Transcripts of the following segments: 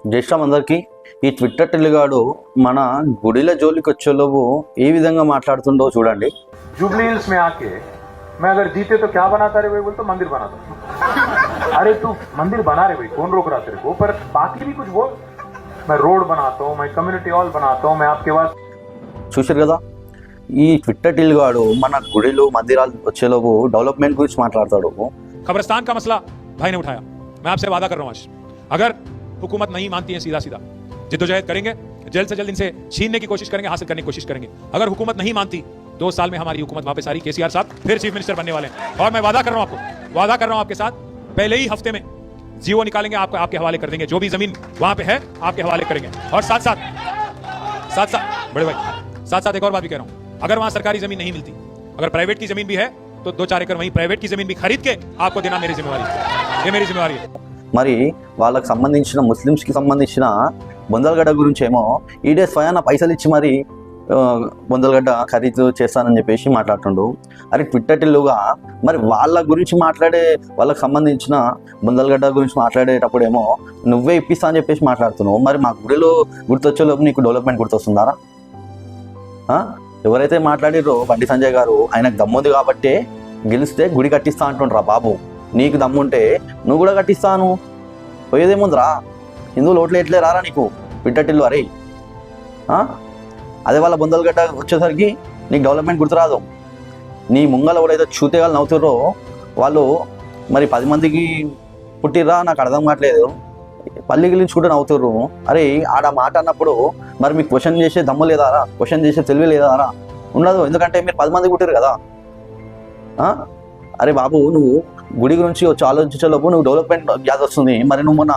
జ్యేష్ఠం అందరికీ. ఈ ట్విట్టర్ టెలిగాడు మన గుడిల జోలికి వచ్చేలోపు ఏ విధంగా మాట్లాడుతుండో చూడండి. जुबली हिल्स में आके मैं अगर जीते तो क्या बनाता रे भाई, बोल तो मंदिर बनाता. अरे तू मंदिर बना रहे भाई, कौन रोक रहा तेरे को, पर बाकी भी कुछ बोल. मैं रोड बनाता हूँ, मैं कम्युनिटी हॉल बनाता हूँ, मैं आपके पास. చూశారు కదా, ఈ ట్విట్టర్ టెలిగాడు మన గుడిలో మందిరాలు వచ్చేలోపు డెవలప్మెంట్ గురించి మాట్లాడతాడు. कब्रिस्तान का मसला भाई ने उठाया. मैं आपसे वादा कर रहा हूँ आज, अगर हुकूमत नहीं मानती है सीधा सीधा जिद्दोजहद करेंगे, जल्द से जल्द इनसे छीनने की कोशिश करेंगे, हासिल करने की कोशिश करेंगे. अगर हुकूमत नहीं मानती 2 साल में हमारी हुकूमत वापस आ रही, केसीआर साहब फिर चीफ मिनिस्टर बनने वाले हैं. और मैं वादा कर रहा हूँ आपको, वादा कर रहा हूँ आपके साथ, पहले ही हफ्ते में जीओ निकालेंगे, आपको आपके हवाले कर देंगे. जो भी जमीन वहां पे है आपके हवाले करेंगे. और साथ साथ बड़े भाई साथ साथ एक और बात भी कह रहा हूँ, अगर वहां सरकारी जमीन नहीं मिलती, अगर प्राइवेट की जमीन भी है तो 2-4 एकड़ वहीं प्राइवेट की जमीन भी खरीद के आपको देना मेरी जिम्मेवारी है. ये मेरी जिम्मेवारी है. మరి వాళ్ళకి సంబంధించిన ముస్లిమ్స్కి సంబంధించిన బొందలగడ్డ గురించి ఏమో ఈడే స్వయాన పైసలు ఇచ్చి మరి బొందలగడ్డ ఖరీదు చేస్తానని చెప్పేసి మాట్లాడుతుండు. అరే ట్విట్టర్ టెల్లుగా మరి వాళ్ళ గురించి మాట్లాడే, వాళ్ళకి సంబంధించిన బొందలగడ్డ గురించి మాట్లాడేటప్పుడేమో నువ్వే ఇప్పిస్తా అని చెప్పేసి మాట్లాడుతున్నావు. మరి మా గుడిలో గుర్తొచ్చేలోపు నీకు డెవలప్మెంట్ గుర్తొస్తుందారా? ఎవరైతే మాట్లాడిరో బండి సంజయ్ గారు, ఆయనకు దమ్ముంది కాబట్టే గెలిస్తే గుడి కట్టిస్తా అంటుండ్రా బాబు. నీకు దమ్ముంటే నువ్వు కూడా కట్టిస్తాను, పోయేదేముందిరా? హిందువులు ఓట్లు ఎట్లే రారా నీకు పిట్టటిల్లు? అరే అదే వాళ్ళ బొందలగడ్డ వచ్చేసరికి నీకు డెవలప్మెంట్ గుర్తురాదు. నీ ముంగల ఎవడైతే చూతేగాలు నవ్వుతుర్రో వాళ్ళు మరి 10 మందికి పుట్టిర్రా నాకు అర్థం కావట్లేదు, పల్లి గిలించుకుంటూ నవ్వుతుర్రు. అరే ఆడ మాట అన్నప్పుడు మరి మీకు క్వశ్చన్ చేసే దమ్ము లేదారా? క్వశ్చన్ చేసే తెలివి లేదారా? ఉండదు, ఎందుకంటే మీరు 10 మంది పుట్టిరు కదా. అరే బాబు, నువ్వు గుడి గురించి వచ్చి ఆలోచించేలోపు నువ్వు డెవలప్మెంట్ గ్యాస్ వస్తుంది. మరి నువ్వు మొన్న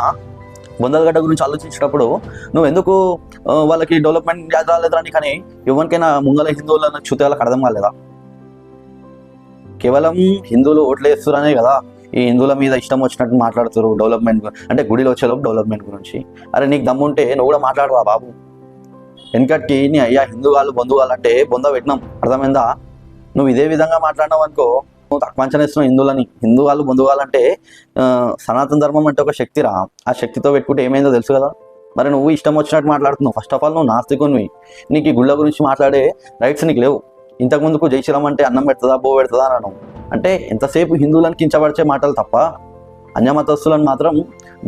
బొందలగడ్డ గురించి ఆలోచించేటప్పుడు నువ్వు ఎందుకు వాళ్ళకి డెవలప్మెంట్ గ్యాస్ రాలేదురా? కానీ ఎవరికైనా ముంగల హిందువుల చూతేళ్ళకి అర్థం కాలేదా? కేవలం హిందువులు ఓట్లు వేస్తున్నారనే కదా ఈ హిందువుల మీద ఇష్టం వచ్చినట్టు మాట్లాడుతారు డెవలప్మెంట్, అంటే గుడిలో వచ్చేలోపు డెవలప్మెంట్ గురించి. అరే నీకు దమ్ముంటే నువ్వు కూడా మాట్లాడరా బాబు. వెనకట్టి నీ అయ్యా హిందువులు బంధువులు అంటే బొంద పెట్టినాం, అర్థమైందా? నువ్వు ఇదే విధంగా మాట్లాడినావు అనుకో, నువ్వు తక్కువ అంచనా ఇస్తున్నావు హిందువులని. హిందువులు బంధువులు అంటే సనాతన ధర్మం అంటే ఒక శక్తిరా, ఆ శక్తితో పెట్టుకుంటే ఏమైందో తెలుసు కదా. మరి నువ్వు ఇష్టం వచ్చినట్టు మాట్లాడుతున్నావు. ఫస్ట్ ఆఫ్ ఆల్ నువ్వు నాస్తికునివి, నీకు ఈ గుళ్ళ గురించి మాట్లాడే రైట్స్ నీకు లేవు. ఇంతకుముందుకు జై శ్రీరామ్ అంటే అన్నం పెడుతుందా బో పెడుతుందా అన్నాను. అంటే ఎంతసేపు హిందువులను కించపరిచే మాటలు తప్ప అన్యమతస్తులను మాత్రం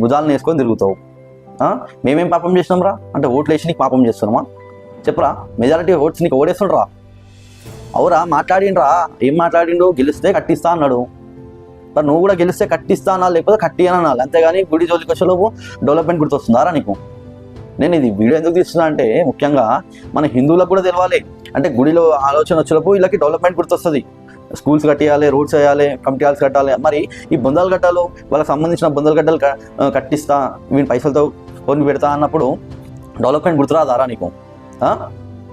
భుజాలను వేసుకొని తిరుగుతావు. మేమేం పాపం చేసినాం రా అంటే ఓట్లు వేసి నీకు పాపం చేస్తున్నామా? చెప్పరా, మెజారిటీ ఓట్స్ నీకు ఓడేస్తుండ్రా? అవురా, మాట్లాడిండ్రా. ఏం మాట్లాడిండు? గెలిస్తే కట్టిస్తా అన్నాడు. మరి నువ్వు కూడా గెలిస్తే కట్టిస్తా అనాలి, లేకపోతే కట్టి అని అనాలి, అంతేగాని గుడి జోలికి వచ్చేలోపు డెవలప్మెంట్ గుర్తొస్తుందారా నీకు? నేను ఇది వీడియో ఎందుకు తీస్తున్నా అంటే ముఖ్యంగా మన హిందువులకు కూడా తెలవాలి. అంటే గుడిలో ఆలోచన వచ్చేలోపు వీళ్ళకి డెవలప్మెంట్ గుర్తొస్తుంది. స్కూల్స్ కట్టియాలి, రోడ్స్ వేయాలి, కమిటీ హాల్స్ కట్టాలి. మరి ఈ బొందలగడ్డలు వాళ్ళకి సంబంధించిన బొందలగడ్డలు కట్టిస్తా, వీని పైసలతో కొని పెడతా అన్నప్పుడు డెవలప్మెంట్ గుర్తురాదారా నీకు?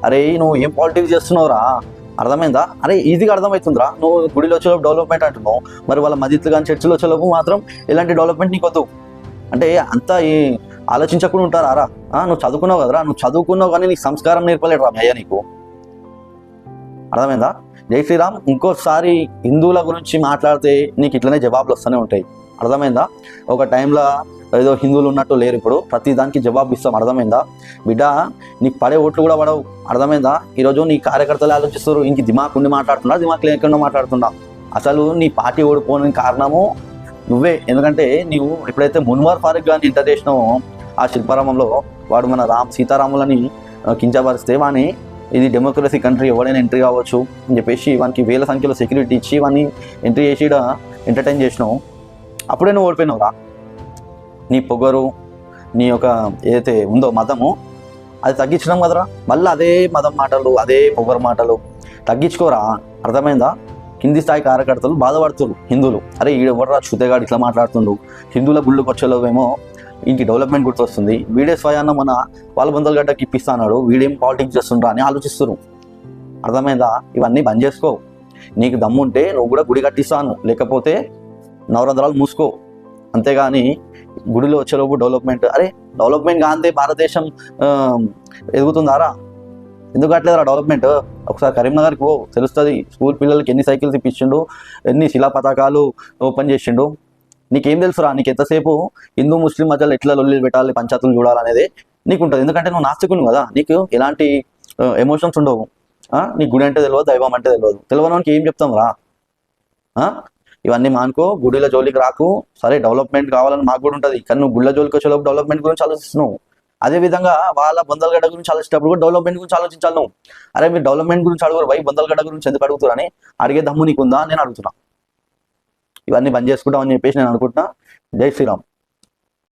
అరే నువ్వు ఏం పాలిటిక్స్ చేస్తున్నావురా? అర్థమైందా? అరే ఈజీగా అర్థమవుతుందిరా. నువ్వు గుడిలో వచ్చేలోపు డెవలప్మెంట్ అంటున్నావు, మరి వాళ్ళ మస్జిద్లు కానీ చర్చిలో వచ్చేలోపు మాత్రం ఎలాంటి డెవలప్మెంట్ నీకు వద్దు. అంటే అంతా ఆలోచించకుండా ఉంటారా? నువ్వు చదువుకున్నావు కదరా, నువ్వు చదువుకున్నావు కానీ నీకు సంస్కారం నేర్పలేడు రా అయ్యా నీకు. అర్థమైందా? జై శ్రీరామ్. ఇంకోసారి హిందువుల గురించి మాట్లాడితే నీకు ఇట్లనే జవాబులు వస్తూనే ఉంటాయి. అర్థమైందా? ఒక టైంలో ఏదో హిందువులు ఉన్నట్టు లేరు, ఇప్పుడు ప్రతి దానికి జవాబు ఇస్తాం. అర్థమైందా బిడ్డ? నీకు పడే ఓట్లు కూడా పడవు. అర్థమైందా? ఈరోజు నీ కార్యకర్తలు ఆలోచిస్తారు, ఇంక దిమాక్ ఉండి మాట్లాడుతున్నా, దిమాక్ లేకుండా మాట్లాడుతున్నా. అసలు నీ పార్టీ ఓడిపోని కారణము నువ్వే. ఎందుకంటే నీవు ఎప్పుడైతే మున్వర్ ఫారూక్ గారిని ఎంటర్ చేసినావో ఆ శిల్పారామంలో, వాడు మన సీతారాములని కించపరిస్తే వాని ఇది డెమోక్రసీ కంట్రీ, ఎవరైనా ఎంట్రీ కావచ్చు అని చెప్పేసి వానికి వేల సంఖ్యలో సెక్యూరిటీ ఇచ్చి వాడిని ఎంట్రీ చేసి ఎంటర్టైన్ చేసినావు. అప్పుడే నువ్వు ఓడిపోయినావురా. నీ పొగరు, నీ యొక్క ఏదైతే ఉందో మతము, అది తగ్గించడం కదరా. మళ్ళీ అదే మతం మాటలు, అదే పొగరు మాటలు తగ్గించుకోరా. అర్థమైందా? కింది స్థాయి కార్యకర్తలు బాధపడుతున్నారు హిందువులు. అరే ఈడెవడరా చూతేగాడు ఇట్లా మాట్లాడుతుండు, హిందువుల గుళ్ళకి వచ్చేలోవేమో ఇంక డెవలప్మెంట్ గుర్తొస్తుంది. వీడే స్వయాన్న మన వాళ్ళ బొందలగడ్డకి ఇప్పిస్తా అన్నాడు, వీడేం పాలిటిక్స్ చేస్తుండ్రా అని ఆలోచిస్తున్నారు. అర్థమైందా? ఇవన్నీ బంద్ చేసుకో. నీకు దమ్ముంటే నువ్వు కూడా గుడి కట్టిస్తాను, లేకపోతే నవరంధ్రాలు మూసుకో. అంతేగాని గుడిలో వచ్చేలోపు డెవలప్మెంట్, అరే డెవలప్మెంట్ కాంతే భారతదేశం ఎదుగుతుందారా? ఎందుకు అట్లేదురా డెవలప్మెంట్? ఒకసారి కరీంనగర్కి పో, తెలుస్తుంది. స్కూల్ పిల్లలకి ఎన్ని సైకిల్స్ ఇప్పించిండు, ఎన్ని శిలా పతాకాలు ఓపెన్ చేసిండు. నీకేం తెలుసురా? నీకు ఎంతసేపు హిందూ ముస్లిం మధ్యలో ఎట్లా లొల్లి పెట్టాలి, పంచాయతీలు చూడాలనేది నీకు ఉంటుంది. ఎందుకంటే నువ్వు నాస్తికుని కదా, నీకు ఎలాంటి ఎమోషన్స్ ఉండవు. నీ గుడి అంటే తెలియదు, దైవం అంటే తెలియదు. తెలియనోనికి ఏం చెప్తాం రా? ఇవన్నీ మానుకో, గుడిల జోలికి రాకు. సరే డెవలప్మెంట్ కావాలని మాకు కూడా ఉంటుంది, కానీ నువ్వు గుళ్ళ జోలికి వచ్చేలోపు డెవలప్మెంట్ గురించి ఆలోచిస్తున్నావు. అదేవిధంగా వాళ్ళ బొందలగడ్డ గురించి ఆలోచించేటప్పుడు కూడా డెవలప్మెంట్ గురించి ఆలోచించాలి నువ్వు. అరే మీరు డెవలప్మెంట్ గురించి అడుగురు, వై బొందలగడ్డ గురించి ఎందుకు అడుగుతారని అడిగే దమ్ము నీకుందా అని నేను అడుగుతున్నా. ఇవన్నీ బంద్ చేసుకుంటామని చెప్పేసి నేను అనుకుంటున్నా. జై శ్రీరామ్.